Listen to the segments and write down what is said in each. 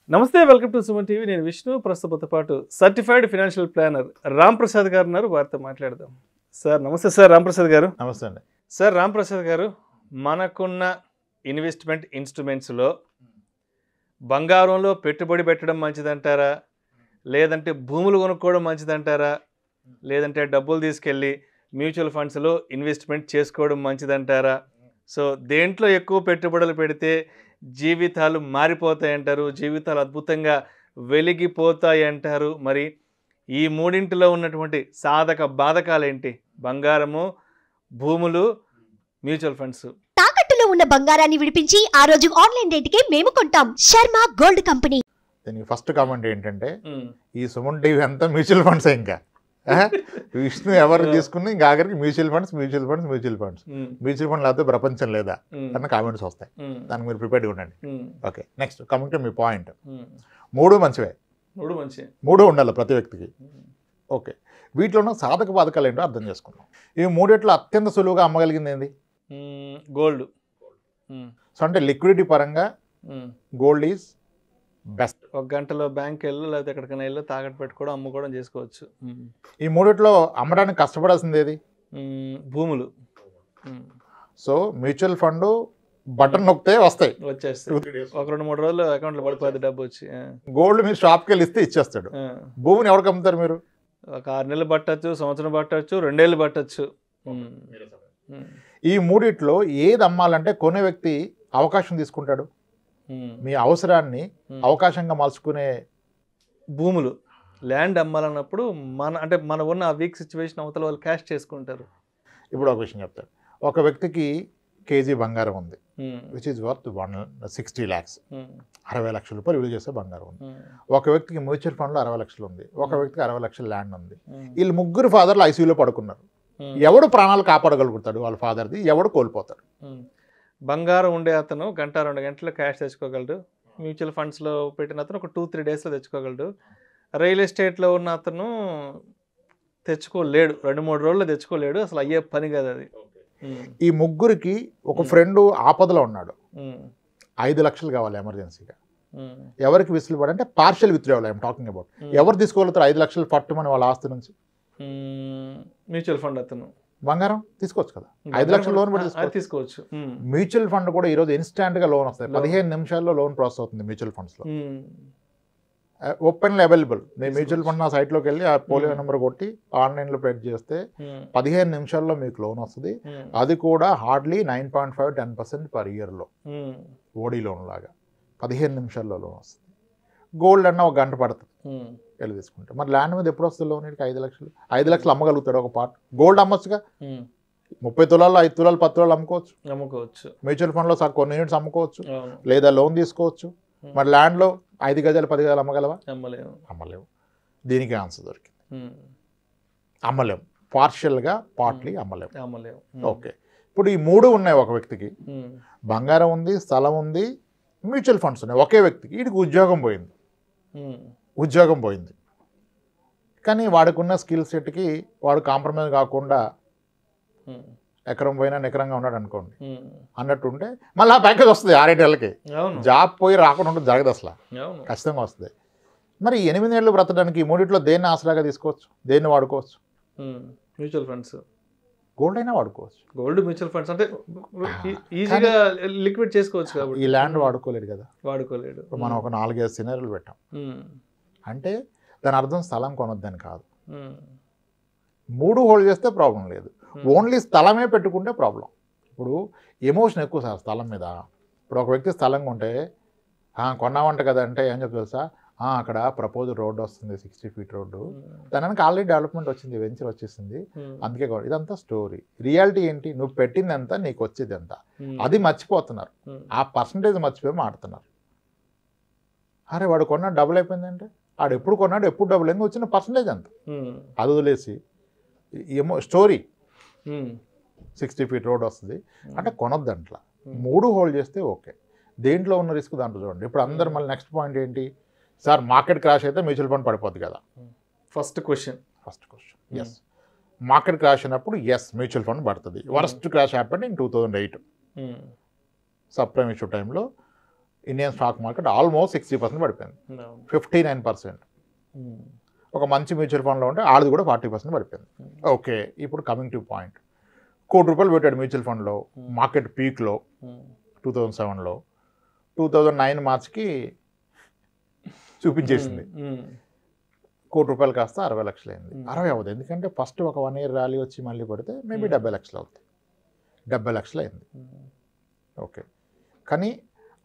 నమస్తే, welcome to Suman TV. నేను విష్ణు. ప్రస్తుతంతో పాటు certified financial planner Ram Prasad గారు ఉన్నారు. వారితో మాట్లాడదాం. సార్ నమస్తే. సార్ రామ్ ప్రసాద్ గారు. నమస్తే అండి. సార్ రామ్ ప్రసాద్ గారు, మనకున్న ఇన్వెస్ట్మెంట్ ఇన్స్ట్రుమెంట్స్లో బంగారంలో పెట్టుబడి పెట్టడం మంచిదంటారా, లేదంటే భూములు కొనుక్కోవడం మంచిదంటారా, లేదంటే డబ్బులు తీసుకెళ్ళి మ్యూచువల్ ఫండ్స్లో ఇన్వెస్ట్మెంట్ చేసుకోవడం మంచిదంటారా? సో దేంట్లో ఎక్కువ పెట్టుబడులు పెడితే జీవితాలు మారిపోతాయంటారు, జీవితాలు అద్భుతంగా వెలిగిపోతాయంటారు? మరి ఈ మూడింటిలో ఉన్నటువంటి సాధక బాధకాలు ఏంటి? బంగారము, భూములు, మ్యూచువల్ ఫండ్స్. తాకట్టులో ఉన్న బంగారాన్ని విడిపించి ఆ రోజు ఆన్లైన్ రేటుకే మేము కొంటాం. Sharma gold company. దీనికి ఫస్ట్ కామెంట్ ఏంటంటే, ఈ సుమన్ టీవీ అంతా మ్యూచువల్ ఫండ్స్. ఇంకా విష్ణు ఎవరు తీసుకుని ఇంకా ఆఖరికి మ్యూచువల్ ఫండ్స్ మ్యూచువల్ ఫండ్ లేకపోతే ప్రపంచం లేదా అన్న కామెంట్స్ వస్తాయి. దానికి మీరు ప్రిపేర్డ్గా ఉండండి. Okay, next coming to me point. మూడు మంచివే, మూడు ఉండాలి ప్రతి వ్యక్తికి. ఓకే, వీటిలో ఉన్న సాధక బాధకాలు ఏంటో అర్థం చేసుకున్నాం. ఈ మూడిట్లో అత్యంత సులువుగా అమ్మగలిగింది ఏంది? గోల్డ్. సో అంటే లిక్విడిటీ పరంగా గోల్డ్ ఈజ్ బెస్ట్. ఒక గంటలో బ్యాంక్ వెళ్ళు, లేకపోతే ఎక్కడికైనా వెళ్ళు, తాకట్టు పెట్టుకోవడం, అమ్ముకోవడం చేసుకోవచ్చు. ఈ మూడిట్లో అమ్మడానికి కష్టపడాల్సింది ఏది? భూములు. సో మ్యూచువల్ ఫండ్ బటన్ నొక్కితే వస్తాయి, వచ్చేస్తాయి. ఒక 2-3 రోజులు అకౌంట్లో పడిపోతుంది డబ్బు వచ్చి. గోల్డ్ మీరు షాప్కి వెళ్ళి ఇస్తే ఇచ్చేస్తాడు. భూమిని ఎవరికి అమ్ముతారు మీరు? ఒక 6 నెలలు పట్టచ్చు, సంవత్సరం పట్టచ్చు, 2 ఏళ్ళు పట్టచ్చు. ఈ మూడిట్లో ఏది అమ్మాలంటే కొనే వ్యక్తి అవకాశం తీసుకుంటాడు. మీ అవసరాన్ని అవకాశంగా మలుచుకునే భూములు, ల్యాండ్ అమ్మాలన్నప్పుడు మన ఉన్న వీక్ సిచ్యువేషన్ అవతల వాళ్ళు క్యాష్ చేసుకుంటారు. ఇప్పుడు ఒక విషయం చెప్తాడు. ఒక వ్యక్తికి కేజీ బంగారం ఉంది, విచ్ ఈజ్ వర్త్ 160 lakhs, 60 లక్షల రూపాయలు విలువ చేసే బంగారం ఉంది. ఒక వ్యక్తికి మ్యూచువల్ ఫండ్లో 60 లక్షలు ఉంది, ఒక వ్యక్తికి 60 లక్షల ల్యాండ్ ఉంది. వీళ్ళు ముగ్గురు ఫాదర్లు ఐసీయూలో పడుకున్నారు. ఎవడు ప్రాణాలు కాపాడగలుగుతాడు? వాళ్ళ ఫాదర్ది. ఎవడు కోల్పోతాడు? బంగారం ఉండే అతను 1-2 గంటలు క్యాష్ తెచ్చుకోగలడు. మ్యూచువల్ ఫండ్స్లో పెట్టిన అతను ఒక 2-3 డేస్లో తెచ్చుకోగలడు. రియల్ ఎస్టేట్లో ఉన్న అతను తెచ్చుకోలేడు, 2-3 రోజుల్లో తెచ్చుకోలేడు. అసలు అయ్యే పని కాదు అది. ఈ ముగ్గురికి ఒక ఫ్రెండ్ ఆపదలో ఉన్నాడు, 5 లక్షలు కావాలి ఎమర్జెన్సీగా. ఎవరికి విసులుబడి అంటే partial withdrawal I'm talking about. ఎవరు తీసుకోగలుగుతారు 5 లక్షలు పట్టుమని వాళ్ళ ఆస్తి నుంచి? మ్యూచువల్ ఫండ్ అతను. బంగారం తీసుకోవచ్చు కదా, 5 లక్షల లోన్ కూడా తీసుకోవచ్చు. మ్యూచువల్ ఫండ్ కూడా ఈరోజు ఇన్స్టాంట్గా లోన్ వస్తాయి. 15 నిమిషాల్లో లోన్ ప్రాసెస్ అవుతుంది మ్యూచువల్ ఫండ్స్లో. Openly available. నేను మ్యూచువల్ ఫండ్ నా సైట్లోకి వెళ్ళి ఆ పోలియో నెంబర్ కొట్టి ఆన్లైన్లో పెడ్ చేస్తే 15 నిమిషాల్లో మీకు లోన్ వస్తుంది. అది కూడా హార్డ్లీ 9.5-10% పర్ ఇయర్లో, ఓడీ లోన్ లాగా 15 నిమిషాల్లో లోన్ వస్తుంది. గోల్డ్ అన్న 1 గంట పడుతుంది వెళ్ళి తీసుకుంటే. మరి ల్యాండ్ మీద ఎప్పుడు వస్తుంది లోన్? 5 లక్షలు. 5 లక్షలు అమ్మగలుగుతాడు ఒక పార్ట్. గోల్డ్ అమ్మొచ్చుగా, 30 తులాలు 5 తులాలు 10 తులాలు అమ్ముకోవచ్చు. మ్యూచువల్ ఫండ్లో కొన్ని యూనిట్స్ అమ్ముకోవచ్చు, లేదా లోన్ తీసుకోవచ్చు. మరి ల్యాండ్లో 5 గజాలు 10 గజాలు అమ్మగలవా? అమ్మలేవు. దీనికి ఆన్సర్ దొరికింది, అమ్మలేము. పార్షియల్గా, పార్ట్లీ అమ్మలేము. ఓకే, ఇప్పుడు ఈ మూడు ఉన్నాయి ఒక వ్యక్తికి. బంగారం ఉంది, స్థలం ఉంది, మ్యూచువల్ ఫండ్స్ ఉన్నాయి ఒకే వ్యక్తికి. వీడికి ఉద్యోగం పోయింది. కానీ వాడికున్న స్కిల్ సెట్కి వాడు కాంప్రమైజ్ కాకుండా ఎకరం పోయినా నికరంగా ఉన్నాడు అనుకోండి అన్నట్టుంటే మళ్ళీ ఆ ప్యాకేజ్ వస్తుంది 6-7 ఏళ్ళకి. జాబ్ పోయి రాకుండా ఉంటుంది, జరగదు అసలు, ఖచ్చితంగా వస్తుంది. మరి 8 ఏళ్ళు బ్రతకడానికి ఈ మూడిట్లో దేన్ని ఆసరాగా తీసుకోవచ్చు, దేన్ని వాడుకోవచ్చు? Mutual funds. గోల్డ్ అయినా వాడుకోవచ్చు. గోల్డ్, మ్యూచువల్ ఫండ్స్ అంటే ఈజీగా లిక్విడ్ చేసుకోవచ్చు కాబట్టి. ఈ ల్యాండ్ వాడుకోలేడు కదా, వాడుకోలేడు. మనం ఒక 4-5 సినారీలు పెట్టాం అంటే దాని అర్థం స్థలం కొనొద్దని కాదు. 3 హోల్డ్ చేస్తే ప్రాబ్లం లేదు, ఓన్లీ స్థలమే పెట్టుకుంటే ప్రాబ్లం. ఇప్పుడు ఎమోషన్ ఎక్కువ సార్ స్థలం మీద. ఇప్పుడు ఒక వ్యక్తి స్థలం కొంటే కొన్నామంట కదా అంటే ఏం చెప్తా తెలుసా? అక్కడ ప్రపోజ్ రోడ్డు వస్తుంది, 60 feet రోడ్డు, దానికి ఆల్రెడీ డెవలప్మెంట్ వచ్చింది, వెంచర్ వచ్చేసింది, అందుకే ఇదంతా స్టోరీ. రియాలిటీ ఏంటి? నువ్వు పెట్టింది ఎంత, నీకు వచ్చేది ఎంత, అది మర్చిపోతున్నారు. ఆ పర్సంటేజ్ మర్చిపోయి మాడుతున్నారు. అరే వాడు కొన్నాడు డబుల్ అయిపోయిందంటే, వాడు ఎప్పుడు కొన్నాడు, ఎప్పుడు డబుల్ అయింది, వచ్చిన పర్సంటేజ్ ఎంత, అది వదిలేసి ఏమో స్టోరీ 60 feet రోడ్ వస్తుంది అంటే కొనొద్దు. అంట్లా 3 హోల్డ్ చేస్తే ఓకే. దేంట్లో ఉన్న రిస్క్ దాంట్లో చూడండి. ఇప్పుడు అందరు మళ్ళీ నెక్స్ట్ పాయింట్ ఏంటి సార్? మార్కెట్ క్రాష్ అయితే మ్యూచువల్ ఫండ్ పడిపోద్ది కదా. First question yes. Market crash అయినప్పుడు ఎస్ మ్యూచువల్ ఫండ్ పడుతుంది. Worst crash happened in 2008 sub prime issue టైంలో ఇండియన్ స్టాక్ మార్కెట్ ఆల్మోస్ట్ 60% పడిపోయింది, 59%. ఒక మంచి మ్యూచువల్ ఫండ్లో ఉంటే ఆడిది కూడా 40% పడిపోయింది. ఓకే, ఇప్పుడు కమింగ్ టు పాయింట్. ₹1,00,00,000 పెట్టాడు మ్యూచువల్ ఫండ్లో మార్కెట్ పీక్లో 2007లో. 2009 మార్చికి చూపించేసింది. ₹1,00,00,000 కాస్త 60 లక్షలు అయింది. 60 అవ్వదు, ఎందుకంటే ఫస్ట్ ఒక 1 year ర్యాలీ వచ్చి మళ్ళీ పడితే మేబీ 70 లక్షలు అవుతుంది. 70 లక్షలు అయింది. ఓకే, కానీ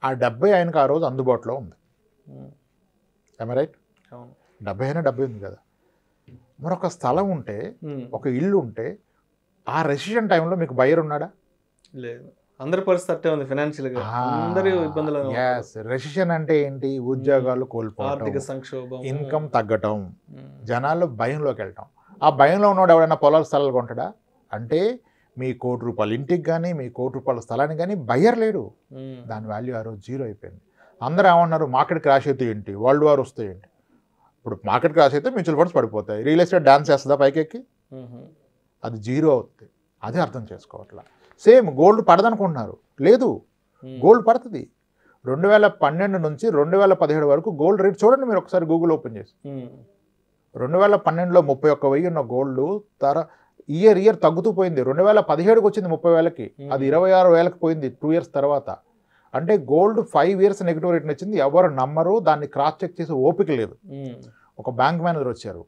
ఆ 70 ఆయనకు ఆ రోజు అందుబాటులో ఉంది. రైట్? 70 అయినా 70 ఉంది కదా. మరొక స్థలం ఉంటే, ఒక ఇల్లు ఉంటే, ఆ రెసిషన్ టైంలో మీకు బయర్ ఉన్నాడా? లేదు. అందరి పరిస్థితి ఉంది ఫైనాన్షియల్గా, అందరూ ఇబ్బందులు. రెసిషన్ అంటే ఏంటి? ఉద్యోగాలు కోల్పోవడం, ఆర్థిక సంక్షోభం, ఇన్కమ్ తగ్గటం, జనాలు భయంలోకి వెళ్ళటం. ఆ భయంలో ఉన్నవాడు ఎవరైనా పొలాల స్థలాలు కొంటాడా? అంటే మీ ₹1,00,00,000 ఇంటికి కానీ, మీ ₹1,00,00,000 స్థలానికి కానీ బయ్యర్ లేడు. దాని వాల్యూ ఆ రోజు 0 అయిపోయింది. అందరూ ఏమన్నారు? మార్కెట్ క్రాష్ అయితే ఏంటి, వరల్డ్ వార్ వస్తే ఏంటి? ఇప్పుడు మార్కెట్ క్రాష్ అయితే మ్యూచువల్ ఫండ్స్ పడిపోతాయి, రియల్ ఎస్టేట్ డాన్స్ చేస్తుందా పైకెక్కి? అది 0 అవుతుంది. అదే అర్థం చేసుకోవట్లా. సేమ్ గోల్డ్ పడదనుకుంటున్నారు, లేదు, గోల్డ్ పడుతుంది. 2012 నుంచి 2017 వరకు గోల్డ్ రేట్ చూడండి మీరు ఒకసారి గూగుల్ ఓపెన్ చేసి. 2012లో 31,000 ఉన్న గోల్డ్ ఇయర్ తగ్గుతూ పోయింది. 2017కి వచ్చింది 30,000కి, అది 26,000కి పోయింది 2 years తర్వాత. అంటే గోల్డ్ 5 years నెగిటివ్ రేట్ని వచ్చింది. ఎవరు నమ్మరు, దాన్ని క్రాస్ చెక్ చేసే ఓపిక లేదు. ఒక బ్యాంక్ మేనేజర్ వచ్చారు,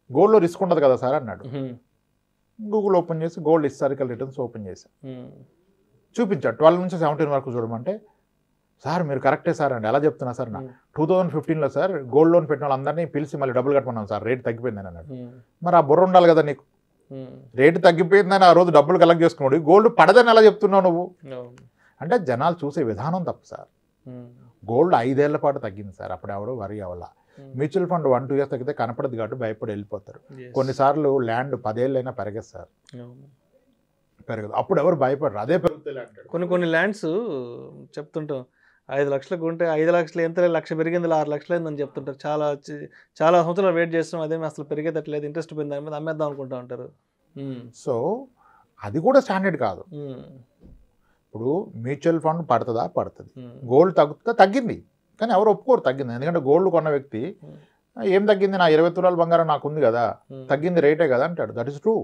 గోల్డ్లో రిస్క్ ఉండదు కదా సార్ అన్నాడు. గూగుల్ ఓపెన్ చేసి గోల్డ్ హిస్టారికల్ రిటర్న్స్ ఓపెన్ చేశాను, చూపించాడు 12 నుంచి 17 వరకు చూడమంటే, సార్ మీరు కరెక్టే సార్ అండి, ఎలా చెప్తున్నా సార్? 2015లో సార్ గోల్డ్ లోన్ పెట్టిన వాళ్ళందరినీ పిలిచి మళ్ళీ డబ్బులు కట్టమన్నాం సార్, రేట్ తగ్గిపోయిందని అన్నాడు. మరి ఆ బుర్ర ఉండాలి కదా నీకు, రేటు తగ్గిపోయిందని ఆ రోజు డబ్బులు కలెక్ట్ చేసుకున్నాడు, గోల్డ్ పడదని ఎలా చెప్తున్నావు నువ్వు? అంటే జనాలు చూసే విధానం తప్పు సార్. గోల్డ్ 5 ఏళ్ల పాటు తగ్గింది సార్, అప్పుడు ఎవడో వరి అవ్వాల. మ్యూచువల్ ఫండ్ 1-2 years తగ్గితే కనపడదు కాబట్టి భయపడి వెళ్ళిపోతారు. కొన్నిసార్లు ల్యాండ్ 10 ఏళ్ళైనా పెరగదు సార్, పెరగదు. అప్పుడు ఎవరు భయపడరు, అదే పెరుగుతుంది ల్యాండ్. కొన్ని ల్యాండ్స్ చెప్తుంటాం 5 లక్షలకు ఉంటే 5 లక్షలు ఎంత, 1,00,000 పెరిగింది 6 లక్షలు అయిందని చెప్తుంటారు. చాలా సంవత్సరాలు వెయిట్ చేస్తాం, అదేమి అసలు పెరిగేటట్లేదు, ఇంట్రెస్ట్ పోయింది, దాని మీద అమ్మేద్దాం అనుకుంటా ఉంటారు. సో అది కూడా స్టాండర్డ్ కాదు. ఇప్పుడు మ్యూచువల్ ఫండ్ పడుతుందా? పడుతుంది. గోల్డ్ తగ్గుతుందా? తగ్గింది, కానీ ఎవరు ఒప్పుకోరు తగ్గింది. ఎందుకంటే గోల్డ్ కొన్న వ్యక్తి ఏం తగ్గింది, నా 20 తులాల బంగారం నాకు ఉంది కదా, తగ్గింది రేటే కదా అంటాడు. That is true.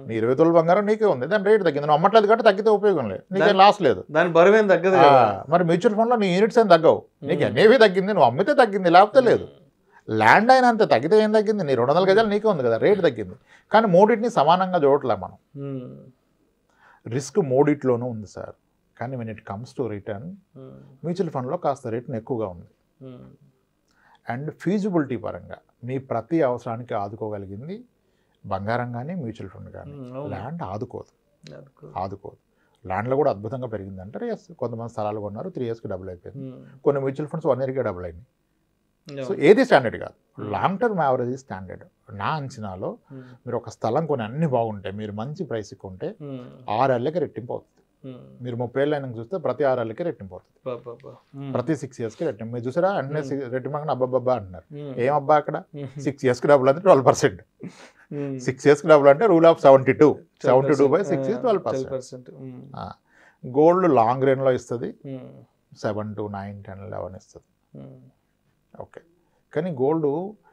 నీ 20 తులాల బంగారం నీకే ఉంది, దాని రేట్ తగ్గింది, నువ్వు అమ్మట్లేదు కాబట్టి తగ్గితే ఉపయోగం లేదు, నీకేం లాస్ లేదు, దాని బరువు ఏం తగ్గదు. మరి మ్యూచువల్ ఫండ్లో నీ యూనిట్స్ ఏం తగ్గవు, నీకు ఎన్ఏవి తగ్గింది, నువ్వు అమ్మితే తగ్గింది, లేకపోతే లేదు. ల్యాండ్ అయినా అంతే, తగ్గితే ఏం తగ్గింది, నీ 200 గజాలు నీకే ఉంది కదా, రేటు తగ్గింది. కానీ మూడింటిని సమానంగా చూడట్లే మనం. రిస్క్ మూడిట్లోనూ ఉంది సార్. కానీ when it comes to return, mutual ఫండ్లో కాస్త రేట్ని ఎక్కువగా ఉంది. అండ్ ఫీజిబిలిటీ పరంగా మీ ప్రతి అవసరానికి ఆదుకోగలిగింది బంగారం కానీ మ్యూచువల్ ఫండ్ కానీ. ల్యాండ్ ఆదుకోదు. ల్యాండ్లో కూడా అద్భుతంగా పెరిగిందంటారు. ఎస్, కొంతమంది స్థలాలు కొన్నారు, 3 yearsకి డబుల్ అయిపోయింది. కొన్ని మ్యూచువల్ ఫండ్స్ 1 yearకే డబుల్ అయింది. సో ఏది స్టాండర్డ్ కాదు, లాంగ్ టర్మ్ యావరేజ్ స్టాండర్డ్. నా అంచనాలో మీరు ఒక స్థలం కొని అన్ని బాగుంటాయి, మీరు మంచి ప్రైస్కి కొంటే 6 ఏళ్ళకి రెట్టింపు అవుతుంది. మీరు 30 ఏళ్ళు అయినా చూస్తే ప్రతి 6 ఏళ్ళకి రెట్టింపు అవుతుంది, ప్రతి 6 yearsకి రెట్టింపు. మీరు చూసారా అంటే రెట్టింపు అబ్బాబ్బా అంటున్నారు, ఏం అబ్బా అక్కడ 6 yearsకి డబుల్ అంటే 12%. 6 yearsకి డబుల్ అంటే rule of 72/6 is 12%. Gold long రేంజ్లో ఇస్తుంది 7 to 9, 10, 11 ఇస్తుంది. ఓకే, కానీ గోల్డ్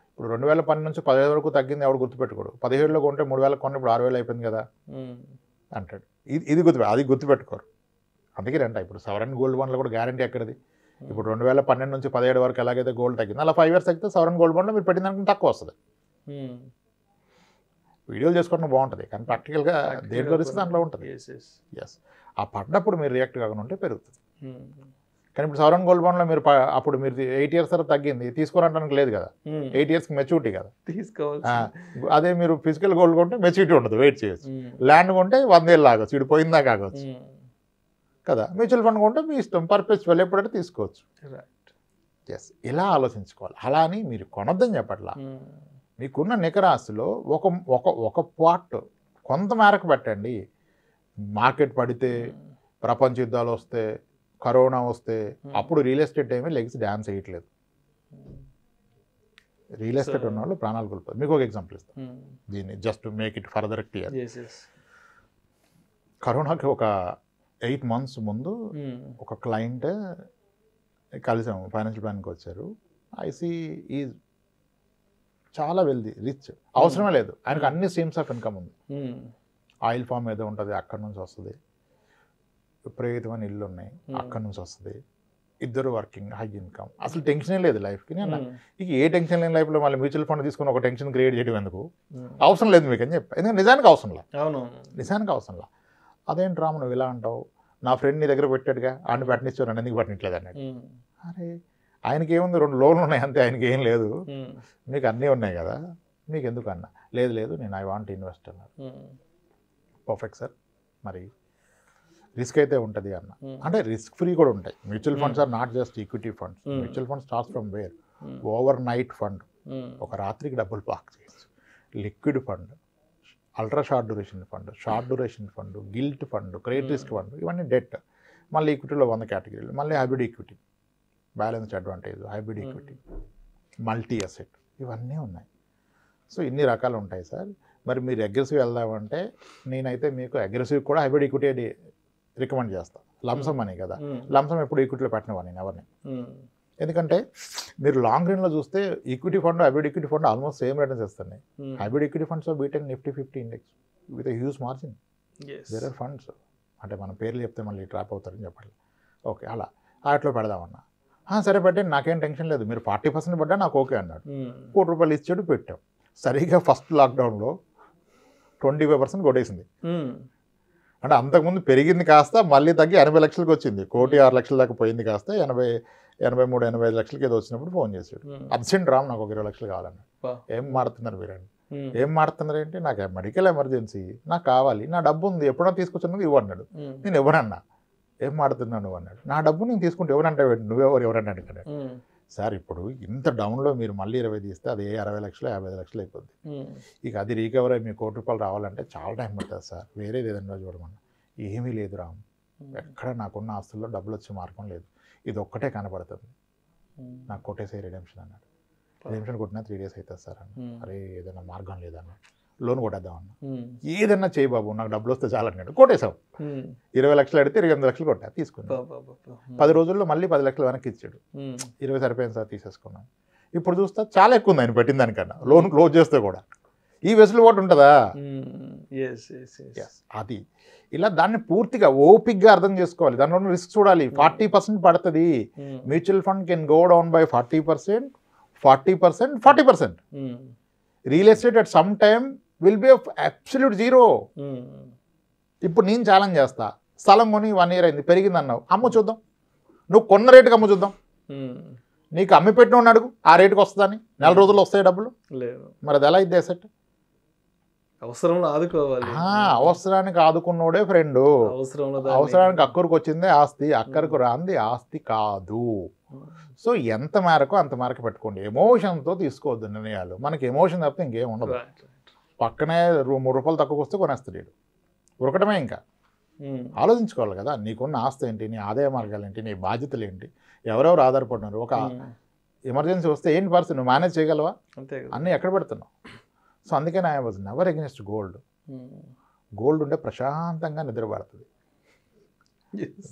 ఇప్పుడు 2012 నుంచి 15 వరకు తగ్గింది, ఎవడు గుర్తుపెట్టుకోడు. 17లో కొంటే 3,000 కొంటే ఇప్పుడు 6,000 అయిపోయింది కదా అంటాడు. ఇది అది గుర్తుపెట్టుకోరు. అందుకే రంట ఇప్పుడు సవరన్ గోల్డ్ బాండ్లో కూడా గ్యారంటీ ఎక్కడిది? ఇప్పుడు 2012 నుంచి 17 వరకు ఎలాగైతే గోల్డ్ తగ్గింది, అలా 5 years తగ్గితే సవరన్ గోల్డ్ బాండ్లో మీరు పెట్టిన దానికి తక్కువ వస్తుంది. వీడియోలు చేసుకోవడం బాగుంటుంది, కానీ ప్రాక్టికల్గా దేంట్లో రిస్క్ దాంట్లో ఉంటుంది. ఎస్, ఆ పడ్డప్పుడు మీరు రియాక్ట్ కాకుండా ఉంటే పెరుగుతుంది. కానీ ఇప్పుడు సవరన్ గోల్డ్ బాండ్లో మీరు అప్పుడు మీరు 8 years తర్వాత తగ్గింది తీసుకోవడానికి లేదు కదా, 8 yearsకి మెచ్యూరిటీ కదా తీసుకోవాలి. అదే మీరు ఫిజికల్ గోల్డ్ కొంటే మెచ్యూరిటీ ఉండదు, వెయిట్ చేయొచ్చు. ల్యాండ్ కొంటే 100 ఏళ్ళు ఆగొచ్చు, ఇటు పోయిందా కాగొచ్చు కదా. మ్యూచువల్ ఫండ్ కొంటే మీ ఇష్టం, పర్పేచువల్ ఎప్పుడంటే తీసుకోవచ్చు. ఎస్, ఇలా ఆలోచించుకోవాలి. అలా అని మీరు కొనొద్దని చెప్పట్లా. మీకున్న నికరాస్తులో ఒక పార్ట్ కొంత మేరకు పెట్టండి. మార్కెట్ పడితే, ప్రపంచ యుద్ధాలు వస్తే, కరోనా వస్తే, అప్పుడు రియల్ ఎస్టేట్ ఏమీ లెగ్స్ డ్యాన్స్ వేయట్లేదు. రియల్ ఎస్టేట్ ఉన్న వాళ్ళు ప్రాణాలు కోల్పోతారు. మీకు ఒక ఎగ్జాంపుల్ ఇస్తాను దీన్ని, just to make it further clear. కరోనాకి ఒక 8 months ముందు ఒక క్లయింట్ కలిసాము, ఫైనాన్షియల్ ప్లానింగ్కి వచ్చారు. ఐసీ ఈజ్ చాలా వెల్దీ, రిచ్, అవసరమే లేదు ఆయనకు, అన్ని స్ట్రీమ్స్ ఆఫ్ ఇన్కమ్ ఉంది. ఆయిల్ ఫామ్ ఏదో ఉంటుంది అక్కడి నుంచి వస్తుంది, విపరీతమైన ఇల్లు ఉన్నాయి అక్కడి నుంచి వస్తుంది, ఇద్దరు వర్కింగ్, హై ఇన్కమ్, అసలు టెన్షనే లేదు లైఫ్కి. నేను ఇక ఏ టెన్షన్ లేని లైఫ్లో మళ్ళీ మ్యూచువల్ ఫండ్ తీసుకుని ఒక టెన్షన్ క్రియేట్ చేయడం ఎందుకు, అవసరం లేదు మీకు అని చెప్పి. ఎందుకంటే నిజానికి అవసరం లేదు, నిజానికి అవసరం లేదు. అదేంటి రాము నువ్వు ఇలా అంటావు, నా ఫ్రెండ్ నీ దగ్గర పెట్టాడుగా ఆయన పెట్టనిచ్చావు, నన్ను ఎందుకు పెట్టట్లేదు అన్నాడు. అరే ఆయనకి ఏముంది, 2 లోన్లు ఉన్నాయి అంతే, ఆయనకి ఏం లేదు, మీకు అన్నీ ఉన్నాయి కదా, మీకు ఎందుకు అన్నా. లేదు లేదు నేను ఐ వాంట్ ఇన్వెస్ట్ అన్నారు. పర్ఫెక్ట్ సార్, మరి రిస్క్ అయితే ఉంటుంది అన్న. అంటే రిస్క్ ఫ్రీ కూడా ఉంటాయి. Mutual funds are not just equity funds. Mutual fund starts from where, overnight fund, ఒక రాత్రికి డబ్బులు పార్క్ చేయొచ్చు, liquid fund, ultra short duration fund, short duration fund, gilt fund, credit risk fund, ఇవన్నీ debt. మళ్ళీ ఈక్విటీలో 100 కేటగిరీలు, మళ్ళీ hybrid equity, balanced advantage, hybrid equity, multi asset, ఇవన్నీ ఉన్నాయి. సో ఇన్ని రకాలు ఉంటాయి సార్. మరి మీరు అగ్రెసివ్ వెళ్దామంటే నేనైతే మీకు అగ్రెసివ్ కూడా హైబ్రిడ్ ఈక్విటీ రికమెండ్ చేస్తాను. లంసమ్ అని కదా, లంసమ్ ఎప్పుడు ఈక్విటీలో పెట్టినవా నేను ఎవరిని. ఎందుకంటే మీరు లాంగ్ రన్లో చూస్తే equity fund, hybrid equity fund almost same returns ఇస్తున్నాయి. Hybrid equity funds beaten Nifty 50 index with huge margin. Where are funds అంటే మన పేర్లు చెప్తే మళ్ళీ ట్రాప్ అవుతారని చెప్పాలి. ఓకే, అలా వాటిలో పెడదామన్నా. సరే పెట్టండి, నాకేం టెన్షన్ లేదు, మీరు 40% పడ్డా నాకు ఓకే అన్నాడు. ₹1 ఇచ్చాడు, పెట్టాం. సరిగ్గా ఫస్ట్ లాక్డౌన్లో 25% కొట్టేసింది. అంటే అంతకుముందు పెరిగింది కాస్త మళ్ళీ తగ్గి 80 లక్షలకు వచ్చింది. 1,06,00,000 దాకా పోయింది కాస్త 83-85 లక్షలకి ఏదో వచ్చినప్పుడు ఫోన్ చేశాడు. అర్జెంట్ రామ్ నాకు ఒక 20 లక్షలు కావాలన్నాడు. ఏం మాడుతున్నారు మీరండి, ఏం మాడుతున్నారు ఏంటి, నాకు మెడికల్ ఎమర్జెన్సీ, నాకు కావాలి, నా డబ్బు ఉంది, ఎప్పుడో తీసుకొచ్చినది ఇవ్వన్నాడు. నేను ఎవరన్నా, ఏం మాడుతున్నాను నువ్వు అన్నాడు. నా డబ్బు నేను తీసుకుంటే ఎవరంటే ఎవరన్నా అడిగాడు. సార్ ఇప్పుడు ఇంత డౌన్లో మీరు మళ్ళీ 20 తీస్తే అది 60 లక్షలు 55 లక్షలు అయిపోద్ది. ఇక అది రీకవర్ అయ్యి మీకు ₹1 రావాలంటే చాలా టైం పడుతుంది సార్, వేరేది ఏదన్నా చూడమన్నా. ఏమీ లేదు రామ్, ఎక్కడ నాకున్న ఆస్తుల్లో డబ్బులు వచ్చే మార్గం లేదు, ఇది ఒక్కటే కనపడుతుంది, నాకు కొట్టేసే రిడెంప్షన్ అన్నాడు. రిడెంప్షన్ కొట్టినా 3 days అవుతుంది సార్ అన్న. అరే ఏదైనా మార్గం లేదన్నాడు. లోన్ కొట్టేద్దామన్నా. ఏదన్నా చేయి బాబు, నాకు డబ్బులు వస్తే చాలన్నాడు. కొట్టేశావు. 20 లక్షలు అడిగితే 28 లక్షలు కొట్టా, తీసుకున్నాను. 10 రోజుల్లో మళ్ళీ 10 లక్షలు వెనక్కి ఇచ్చాడు. 20 సరిపోయింది సార్, తీసేసుకున్నాను. ఇప్పుడు చూస్తే చాలా ఎక్కువ ఉంది ఆయన పెట్టిన దానికన్నా, లోన్ క్లోజ్ చేస్తే కూడా. ఈ వెసులుబాటు ఉంటుందా? అది ఇలా దాన్ని పూర్తిగా ఓపిక్గా అర్థం చేసుకోవాలి. దానిలో రిస్క్ చూడాలి. 40% పడుతుంది. Mutual fund can go down by 40%, 40%, 40%. Real estate at some time will be absolute zero. ఇప్పుడు నేను ఛాలెంజ్ చేస్తా, స్థలం కొని 1 year అయింది, పెరిగింది అన్నావు, అమ్మ చూద్దాం, నువ్వు కొన్న రేటుకి అమ్మ చూద్దాం. నీకు అమ్మి పెట్టిన అడుగు, ఆ రేటుకి వస్తుందని, 4 రోజుల్లో వస్తాయి డబ్బులు. మరి అది ఎలా ఇది అసెట్? అవసరంలో ఆదుకోవాలి. అవసరానికి ఆదుకున్నోడే ఫ్రెండు. అవసరానికి అక్కడికి వచ్చిందే ఆస్తి, అక్కడికి రాంది ఆస్తి కాదు. సో ఎంత మేరకు అంత మేరకు పెట్టుకోండి. ఎమోషన్తో తీసుకోవద్దు నిర్ణయాలు. మనకి ఎమోషన్ తప్పితే ఇంకేం ఉండదు. పక్కనే ₹3 తక్కువకి వస్తే కొనేస్తాడు, ఉరకటమే. ఇంకా ఆలోచించుకోవాలి కదా, నీకున్న ఆస్తి ఏంటి, నీ ఆదాయ మార్గాలు ఏంటి, నీ బాధ్యతలు ఏంటి, ఎవరెవరు ఆధారపడినారు. ఒక ఎమర్జెన్సీ వస్తే ఏంటి పరిస్థితి, నువ్వు మేనేజ్ చేయగలవా? అన్నీ ఎక్కడ పెడుతున్నావు? సో అందుకని I was never against gold. Gold ఉంటే ప్రశాంతంగా నిద్రపడుతుంది.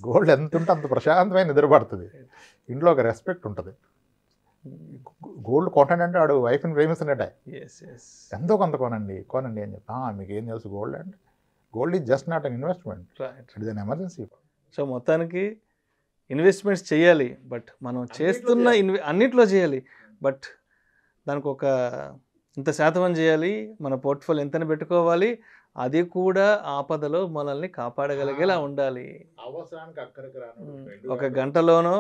గోల్డ్ ఎంత ఉంటే అంత ప్రశాంతమైన నిద్రపడుతుంది. ఇంట్లో ఒక రెస్పెక్ట్ ఉంటుంది. గోల్డ్ కొనండి, వాడు వైఫ్ని ప్రేమిస్తున్నట్టే. ఎంతో కొంత కొనండి అని చెప్పి, మీకు ఏం తెలుసు గోల్డ్ అంటే, gold is just not an investment, it is an emergency. So మొత్తానికి ఇన్వెస్ట్మెంట్స్ చేయాలి, బట్ మనం చేస్తున్న అన్నిట్లో చేయాలి, బట్ దానికి ఒక ఇంత శాతం చేయాలి, మన పోర్ట్ఫోలియో ఎంతని పెట్టుకోవాలి, అది కూడా ఆపదలో మనల్ని కాపాడగలిగేలా ఉండాలి. అవసరానికి అక్కడికి రాను, 1 గంటలోనో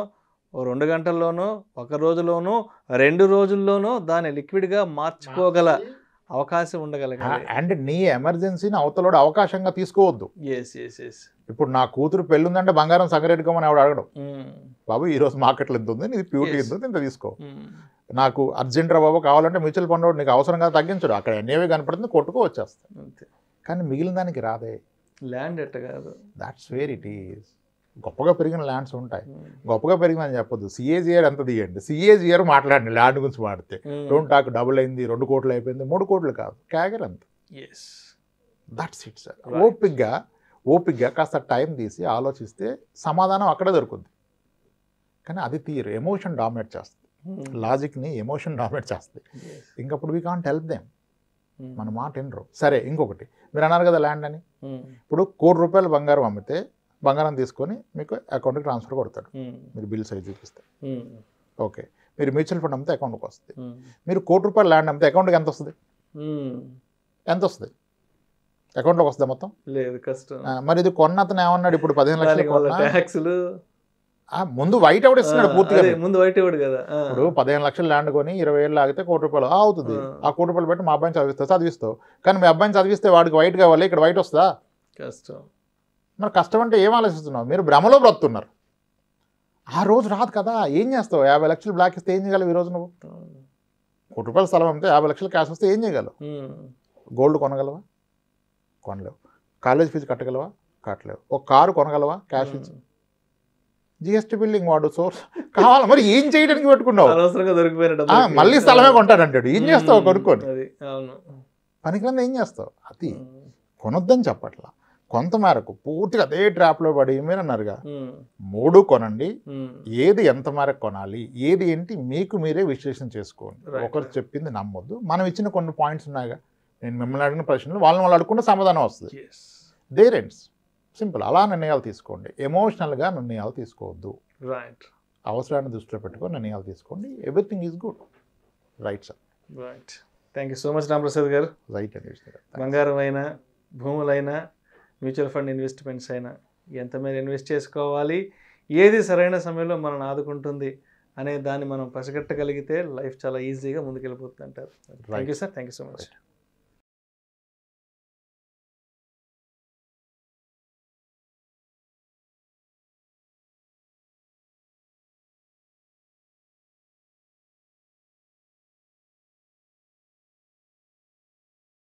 2 గంటల్లోనో 1 రోజులోనో 2 రోజుల్లోనో దాన్ని లిక్విడ్గా మార్చుకోగల అవకాశం ఉండగలగాలి. అండ్ నీ ఎమర్జెన్సీని అవతలోడు అవకాశంగా తీసుకోవద్దు. ఇప్పుడు నా కూతురు పెళ్ళుందంటే బంగారం సంగరెట్టుకోమని ఆవిడ అడగడం, బాబు ఈరోజు మార్కెట్లో ఎంత ఉంది, నీది ప్యూరిటీ ఎంత ఉంది, ఇంత తీసుకో. నాకు అర్జెంట్ రా బాబు కావాలంటే మ్యూచువల్ ఫండ్ నీకు అవసరంగా తగ్గించడు, అక్కడ ఎన్ఏవి కనపడుతుంది, కొట్టుకో వచ్చేస్తాను. కానీ మిగిలిన దానికి రాదే. ల్యాండ్ ఎట్ట కాదు, దాట్స్ వేర్ ఇట్ ఈస్. గొప్పగా పెరిగిన ల్యాండ్స్ ఉంటాయి, గొప్పగా పెరిగిందని చెప్పొద్దు. సిఏజిఆర్ ఎంత తీయండి, సిఏజిఆర్ మాట్లాడండి, ల్యాండ్ గురించి మాడితే డోంట్ టాక్ డబుల్ అయింది, 2 కోట్లు అయిపోయింది, 3 కోట్లు కాదు, క్యాగర్ అంత. That's it sir. ఓపిక్గా కాస్త టైం తీసి ఆలోచిస్తే సమాధానం అక్కడే దొరుకుద్ది. కానీ అది తీరు, ఎమోషన్ డామినేట్ చేస్తుంది, లాజిక్ని ఎమోషన్ డామినేట్ చేస్తుంది. ఇంకప్పుడు వీ కాంట్ హెల్ప్ దెమ్, మన మాట వినరు. సరే ఇంకొకటి మీరు అన్నారు కదా ల్యాండ్ అని, ఇప్పుడు ₹1,00,00,000 బంగారం అమ్మితే బంగారం తీసుకొని మీకు అకౌంట్కి ట్రాన్స్ఫర్ కొడతాడు, మీరు బిల్ సైజ్ చూపిస్తే. ఓకే, మీరు మ్యూచువల్ ఫండ్ అమ్మితే అకౌంట్కి వస్తుంది. మీరు ₹1,00,00,000 ల్యాండ్ అమ్మితే అకౌంట్కి ఎంత వస్తుంది? ఎంత వస్తుంది? అకౌంట్లోకి వస్తుందా మొత్తం? లేదు, కష్టం. మరి ఇది కొన్న అతను ఏమన్నాడు, ఇప్పుడు 15 లక్షలు ట్యాక్సులు ముందు వైట్ అవుట్ ఇస్తున్నాడు పూర్తిగా. ముందు వైట్ అవుట్ కదా. ఇప్పుడు 15 లక్షలు ల్యాండ్ కొని 20 ఏళ్ళు ఆగితే ₹1,00,00,000 అవుతుంది. ఆ ₹1,00,00,000 పెట్టి మా అబ్బాయిని చదివిస్తావు. కానీ మీ అబ్బాయిని చదివిస్తే వాడికి వైట్ కావాలి, ఇక్కడ వైట్ వస్తుందా? కష్టం. మరి కష్టం అంటే ఏం ఆలోచిస్తున్నావు? మీరు భ్రమలో బ్రతున్నారు. ఆ రోజు రాదు కదా, ఏం చేస్తావు? 50 లక్షలు బ్లాక్ ఇస్తే ఏం చేయగలవు? ఈ రోజు నువ్వు ₹1,00,00,000 స్థలం అమ్మితే 50 లక్షలు క్యాష్ వస్తే ఏం చేయగలవు? గోల్డ్ కొనగలవా? కొనలేవు. కాలేజ్ ఫీజు కట్టగలవా? కట్టలేవు. ఒక కారు కొనగలవా క్యాష్ ఇచ్చి? జిఎస్టీ బిల్డింగ్ వాడు సోర్స్ కావాలి, మరి ఏం చేయడానికి పెట్టుకున్నావు? మళ్ళీ స్థలమే కొంటాడంటాడు, ఏం చేస్తావు కొనుక్కొని? పనికిరంది ఏం చేస్తావు? అది కొనొద్దని చెప్పట్లా, కొంత మేరకు పూర్తిగా అదే ట్రాప్లో పడి మీరు అన్నారుగా 3 కొనండి, ఏది ఎంత మేరకు కొనాలి, ఏది ఏంటి మీకు మీరే విశ్లేషణ చేసుకోండి. ఒకరు చెప్పింది నమ్మొద్దు. మనం ఇచ్చిన కొన్ని పాయింట్స్ ఉన్నాయిగా, నేను మిమ్మల్ని అడిగిన ప్రశ్నలు వాళ్ళు అడుగుకుంటే సమాధానం వస్తుంది. There ends, simple. అలా నిర్ణయాలు తీసుకోండి, ఎమోషనల్గా నిర్ణయాలు తీసుకోవద్దు. రైట్. అవసరాన్ని దృష్టిలో పెట్టుకొని నిర్ణయాలు తీసుకోండి. Everything is good. Right sir. Right. Thank you so much Ramprasad గారు. రైట్ అండి. బంగారం అయినా, భూములైనా, మ్యూచువల్ ఫండ్ ఇన్వెస్ట్మెంట్స్ అయినా ఎంత మేర ఇన్వెస్ట్ చేసుకోవాలి, ఏది సరైన సమయంలో మనల్ని ఆదుకుంటుంది అనే దాన్ని మనం పసిగట్టగలిగితే లైఫ్ చాలా ఈజీగా ముందుకెళ్ళిపోతుంది అంటారు. Thank you sir. Thank you so much.